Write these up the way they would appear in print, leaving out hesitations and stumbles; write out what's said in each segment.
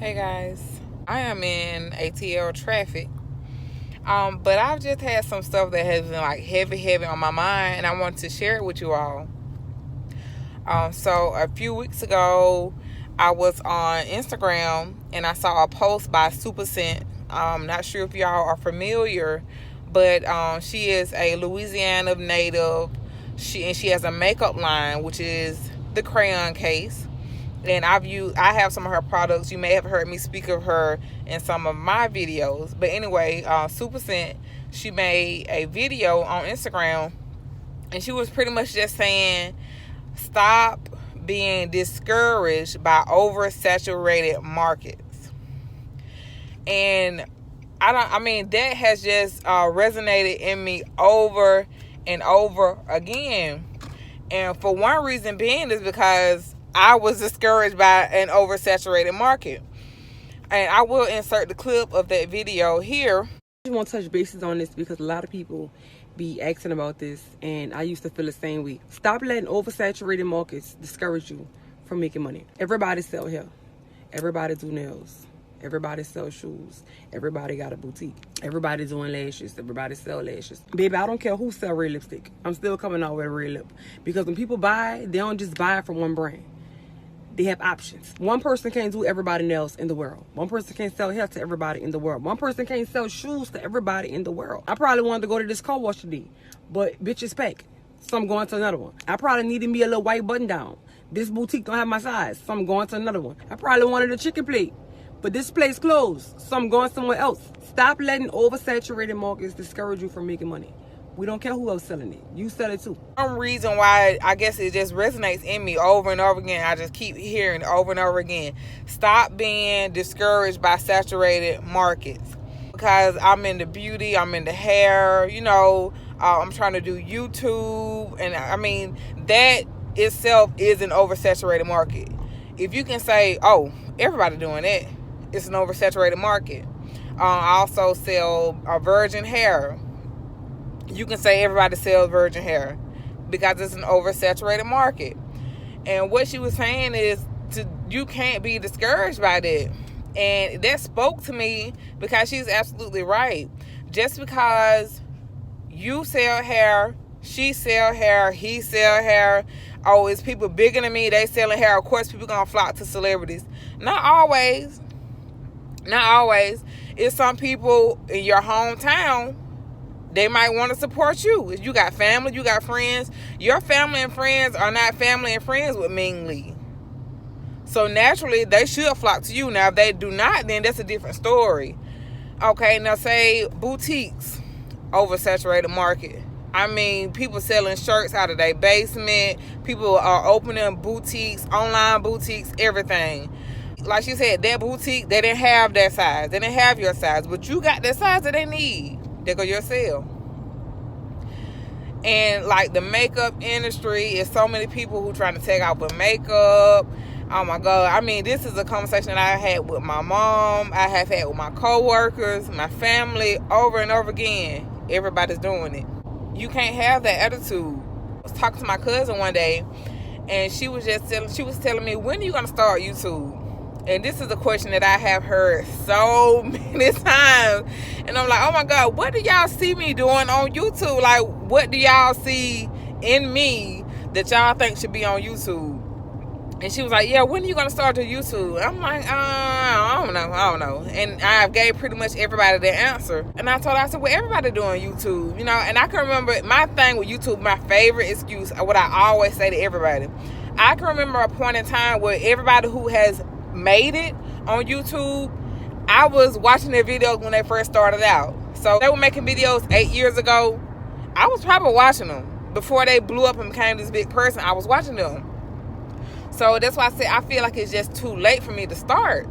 Hey guys, I am in ATL traffic, but I've just had some stuff that has been like heavy on my mind, and I want to share it with you all. So a few weeks ago, I was on Instagram and I saw a post by Super Scent. Not sure if y'all are familiar, but she is a Louisiana native. She has a makeup line, which is the crayon case. And I have some of her products. You may have heard me speak of her in some of my videos. But anyway, Super Scent, she made a video on Instagram, and she was pretty much just saying, stop being discouraged by oversaturated markets. And that has just resonated in me over and over again. And for one reason being is because I was discouraged by an oversaturated market. And I will insert the clip of that video here. I just want to touch bases on this because a lot of people be asking about this, and I used to feel the same way. Stop letting oversaturated markets discourage you from making money. Everybody sell hair. Everybody do nails. Everybody sell shoes. Everybody got a boutique. Everybody doing lashes. Everybody sell lashes. Baby, I don't care who sell red lipstick. I'm still coming out with a red lip. Because when people buy, they don't just buy from one brand. They have options. One person can't do everybody else in the world. One person can't sell hair to everybody in the world. One person can't sell shoes to everybody in the world. I probably wanted to go to this car wash today, but bitch is packed, so I'm going to another one. I probably needed me a little white button down. This boutique don't have my size, so I'm going to another one. I probably wanted a chicken plate, but this place closed, so I'm going somewhere else. Stop letting oversaturated markets discourage you from making money. We don't care who else selling it. You sell it too. One reason why I guess it just resonates in me over and over again. I just keep hearing over and over again. Stop being discouraged by saturated markets. Because I'm into beauty, I'm into hair, I'm trying to do YouTube. And that itself is an oversaturated market. If you can say, oh, everybody doing it, it's an oversaturated market. I also sell virgin hair. You can say everybody sells virgin hair because it's an oversaturated market. And what she was saying is you can't be discouraged by that. And that spoke to me because she's absolutely right. Just because you sell hair, she sell hair, he sell hair, oh, it's people bigger than me, they selling hair, of course people gonna flock to celebrities. Not always. It's some people in your hometown, they might want to support you. If you got family, you got friends. Your family and friends are not family and friends with Ming Lee. So naturally, they should flock to you. Now, if they do not, then that's a different story. Okay, now say boutiques, oversaturated market. People selling shirts out of their basement. People are opening boutiques, online boutiques, everything. Like she said, that boutique, they didn't have that size. They didn't have your size. But you got that size that they need. There go your sale. And like the makeup industry, is so many people who trying to take out with makeup. Oh my God. This is a conversation that I had with my mom. I have had with my co-workers, my family, over and over again. Everybody's doing it. You can't have that attitude. I was talking to my cousin one day, and she was telling me, when are you going to start YouTube? And this is a question that I have heard so many times. And I'm like, oh my God, what do y'all see me doing on YouTube? Like, what do y'all see in me that y'all think should be on YouTube? And she was like, yeah, when are you going to start your YouTube? I'm like, I don't know. And I gave pretty much everybody the answer. And I said, well, everybody doing YouTube, And I can remember my thing with YouTube, my favorite excuse, what I always say to everybody. I can remember a point in time where everybody who has made it on YouTube, I was watching their videos when they first started out. So they were making videos 8 years ago. I was probably watching them before they blew up and became this big person. I was watching them. So that's why I said I feel like it's just too late for me to start.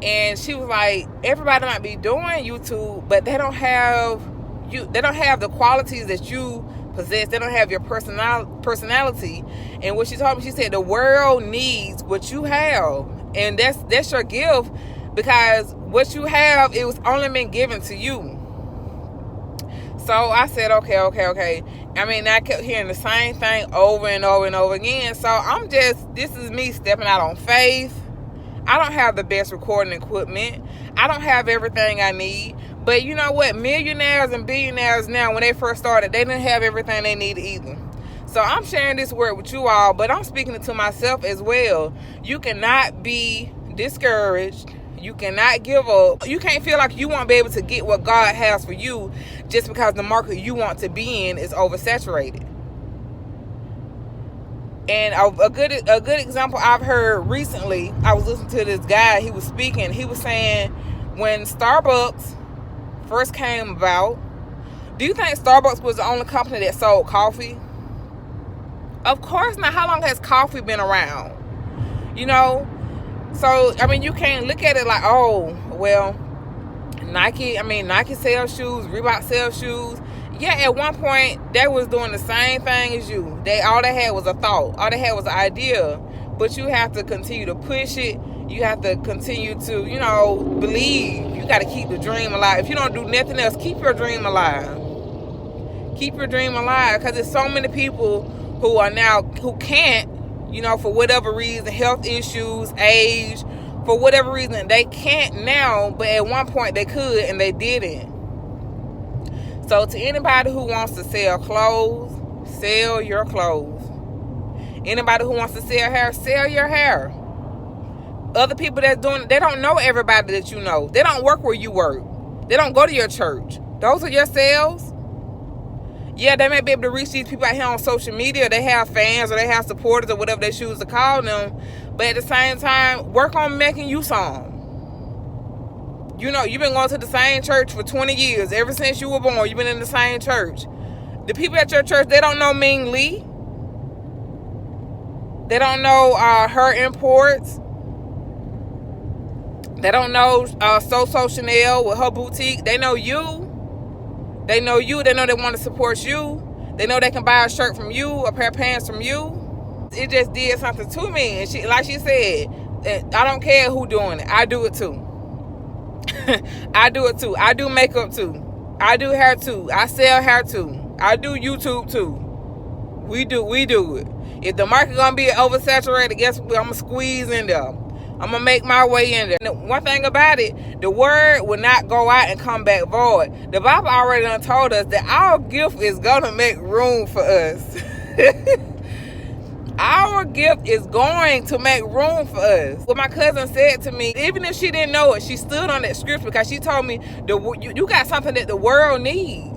And she was like, everybody might be doing YouTube, but they don't have the qualities that you possess. They don't have your personality. And what she told me, she said the world needs what you have. And that's your gift, because what you have, it was only been given to you. So I said, okay. I kept hearing the same thing over and over and over again. So this is me stepping out on faith. I don't have the best recording equipment. I don't have everything I need. But you know what? Millionaires and billionaires now, when they first started, they didn't have everything they needed either. So I'm sharing this word with you all, but I'm speaking it to myself as well. You cannot be discouraged. You cannot give up. You can't feel like you won't be able to get what God has for you just because the market you want to be in is oversaturated. And a good example I've heard recently, I was listening to this guy, he was speaking, he was saying when Starbucks first came about, do you think Starbucks was the only company that sold coffee? Of course not. How long has coffee been around? You know? So, I mean, you can't look at it like, oh, well, Nike sells shoes, Reebok sells shoes. Yeah, at one point, they was doing the same thing as you. All they had was a thought. All they had was an idea. But you have to continue to push it. You have to continue to, believe. You got to keep the dream alive. If you don't do nothing else, keep your dream alive. Keep your dream alive. Because there's so many people who can't, for whatever reason, health issues, age, for whatever reason, they can't now, but at one point they could and they didn't. So to anybody who wants to sell clothes, sell your clothes. Anybody who wants to sell hair, sell your hair. Other people that's doing it, they don't know everybody that you know. They don't work where you work. They don't go to your church. Those are your sales. Yeah, they may be able to reach these people out here on social media. They have fans or they have supporters or whatever they choose to call them. But at the same time, work on making you some. You've been going to the same church for 20 years. Ever since you were born, you've been in the same church. The people at your church, they don't know Ming Lee. They don't know her imports. They don't know So Chanel with her boutique. They know you. They know you. They know they want to support you. They know they can buy a shirt from you, a pair of pants from you. It just did something to me. And like she said, I don't care who doing it. I do it too. I do it too. I do makeup too. I do hair too. I sell hair too. I do YouTube too. We do it. If the market gonna be oversaturated, guess what? I'm gonna squeeze in there. I'm gonna make my way in there. And one thing about it, the word will not go out and come back void. The Bible already done told us that our gift is gonna make room for us. Our gift is going to make room for us. What my cousin said to me, even if she didn't know it, she stood on that scripture because she told me, you got something that the world needs.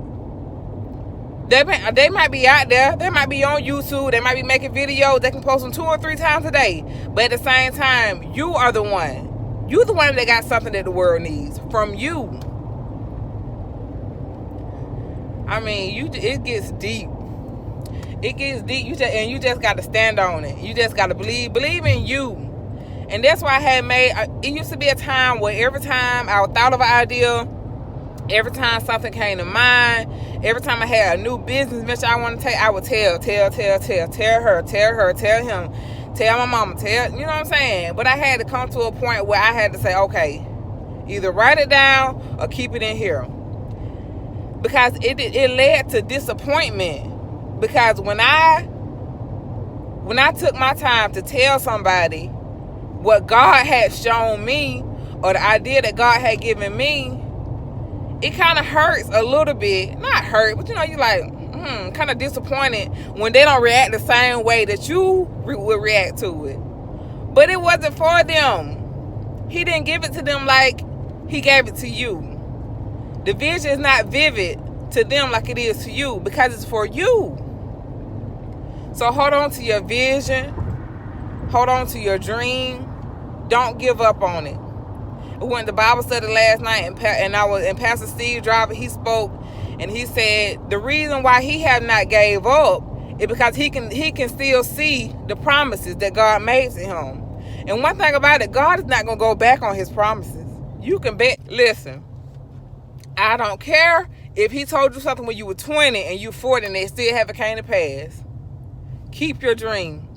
They might be out there. They might be on YouTube. They might be making videos. They can post them 2 or 3 times a day. But at the same time, you are the one. You're the one that got something that the world needs from you. I mean, it gets deep. It gets deep. You just got to stand on it. You just got to believe in you. And that's why I had it used to be a time where every time I thought of an idea, every time something came to mind, every time I had a new business venture I want to take, I would tell her, tell him, tell my mama, you know what I'm saying? But I had to come to a point where I had to say, okay, either write it down or keep it in here. Because it led to disappointment. Because when I took my time to tell somebody what God had shown me or the idea that God had given me, it kind of hurts a little bit. Not hurt, but you like, kind of disappointed when they don't react the same way that you would react to it. But it wasn't for them. He didn't give it to them like he gave it to you. The vision is not vivid to them like it is to you because it's for you. So hold on to your vision. Hold on to your dream. Don't give up on it. We went to Bible study last night, and Pastor Steve Driver, he spoke, and he said the reason why he have not gave up is because he can still see the promises that God made to him. And one thing about it, God is not going to go back on his promises. You can bet. Listen, I don't care if he told you something when you were 20 and you 40 and they still haven't came to pass. Keep your dream.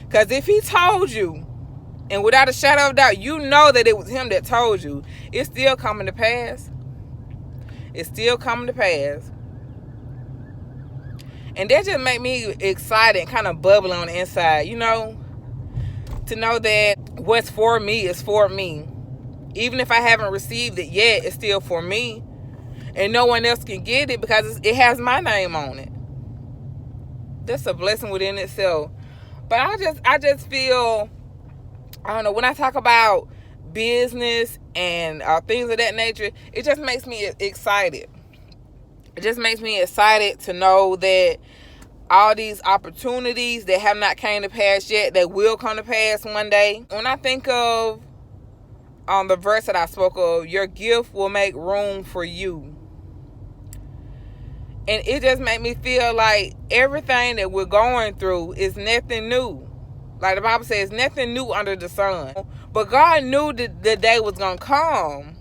Because if he told you, and without a shadow of doubt, you know that it was him that told you, it's still coming to pass. It's still coming to pass. And that just make me excited and kind of bubbling on the inside, to know that what's for me is for me. Even if I haven't received it yet, it's still for me. And no one else can get it because it has my name on it. That's a blessing within itself. But I just feel, I don't know, when I talk about business and things of that nature, it just makes me excited. It just makes me excited to know that all these opportunities that have not came to pass yet, that will come to pass one day. When I think of the verse that I spoke of, your gift will make room for you. And it just made me feel like everything that we're going through is nothing new. Like the Bible says, nothing new under the sun. But God knew that the day was going to come.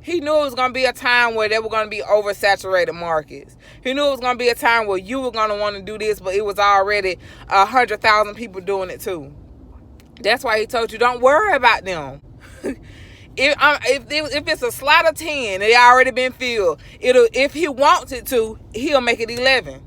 He knew it was going to be a time where there were going to be oversaturated markets. He knew it was going to be a time where you were going to want to do this, but it was already 100,000 people doing it too. That's why he told you, don't worry about them. If it's a slot of 10, it already been filled. If he wants it to, he'll make it 11.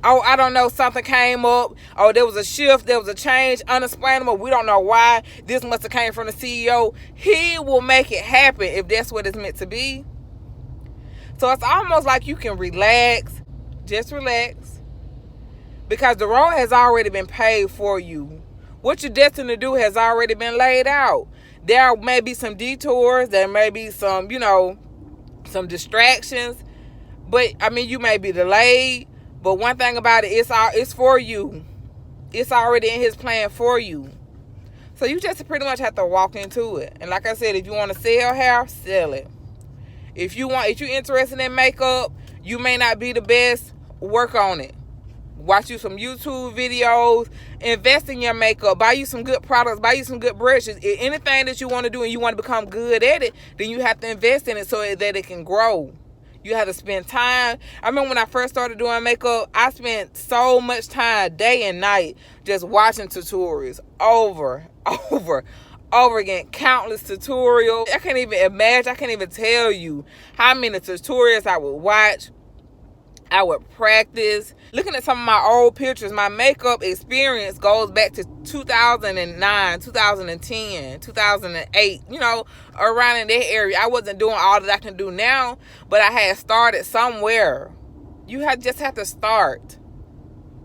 Oh, I don't know, something came up. Oh, there was a shift, there was a change, unexplainable. We don't know why. This must have came from the CEO. He will make it happen if that's what it's meant to be. So it's almost like you can relax, just relax, because the road has already been paved for you. What you're destined to do has already been laid out. There may be some detours, there may be some, some distractions, but I mean, you may be delayed. But one thing about it, it's for you. It's already in his plan for you. So you just pretty much have to walk into it. And like I said, if you want to sell hair, sell it. If you're interested in makeup, you may not be the best, work on it. Watch you some YouTube videos, invest in your makeup, buy you some good products, buy you some good brushes. Anything that you want to do and you want to become good at it, then you have to invest in it so that it can grow. You have to spend time. I remember when I first started doing makeup, I spent so much time, day and night, just watching tutorials over again. Countless tutorials. I can't even imagine, I can't even tell you how many tutorials I would watch. I would practice. Looking at some of my old pictures, my makeup experience goes back to 2009, 2010, 2008, around in that area. I wasn't doing all that I can do now, but I had started somewhere. You just have to start.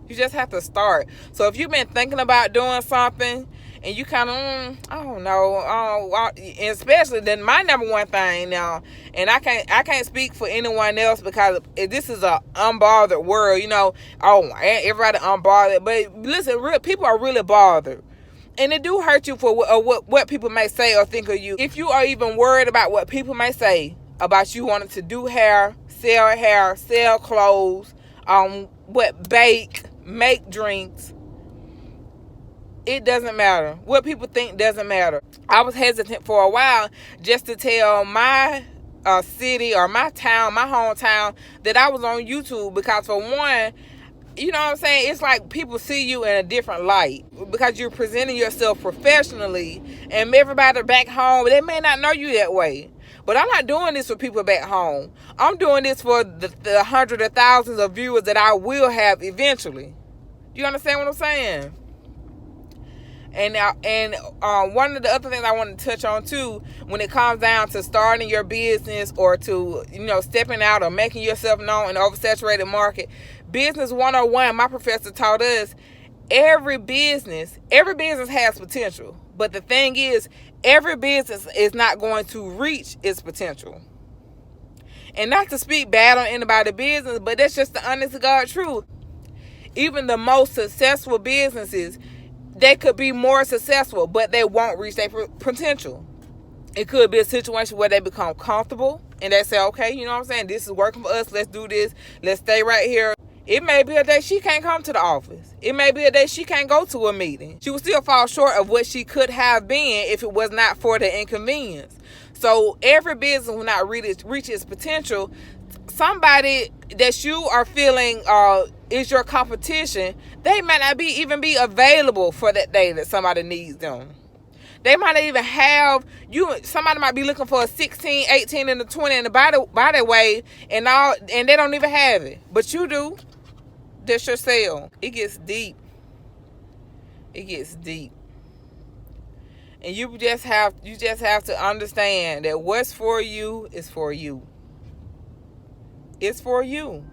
You just have to start. So if you've been thinking about doing something and you kind of, I don't know, especially then my number one thing now, and I can't speak for anyone else because this is a unbothered world, everybody unbothered. But listen, people are really bothered. And it do hurt you for what people may say or think of you. If you are even worried about what people may say about you wanting to do hair, sell clothes, bake, make drinks, it doesn't matter. What people think doesn't matter. I was hesitant for a while just to tell my city or my town, my hometown, that I was on YouTube because for one, you know what I'm saying? It's like people see you in a different light because you're presenting yourself professionally, and everybody back home, they may not know you that way. But I'm not doing this for people back home. I'm doing this for the hundreds of thousands of viewers that I will have eventually. You understand what I'm saying? And one of the other things I want to touch on too, when it comes down to starting your business or to stepping out or making yourself known in an oversaturated market, business 101, my professor taught us, every business has potential. But the thing is, every business is not going to reach its potential. And not to speak bad on anybody's business, but that's just the honest to God truth. Even the most successful businesses, they could be more successful, but they won't reach their potential. It could be a situation where they become comfortable and they say, okay, you know what I'm saying? This is working for us. Let's do this. Let's stay right here. It may be a day she can't come to the office. It may be a day she can't go to a meeting. She will still fall short of what she could have been if it was not for the inconvenience. So every business will not reach its potential. Somebody that you are feeling is your competition, they might not even be available for that day that somebody needs them. They might not even have somebody might be looking for a 16, 18, and a 20 in the body weight and they don't even have it. But you do. That's your sale. It gets deep. It gets deep. And you just have to understand that what's for you is for you. It's for you.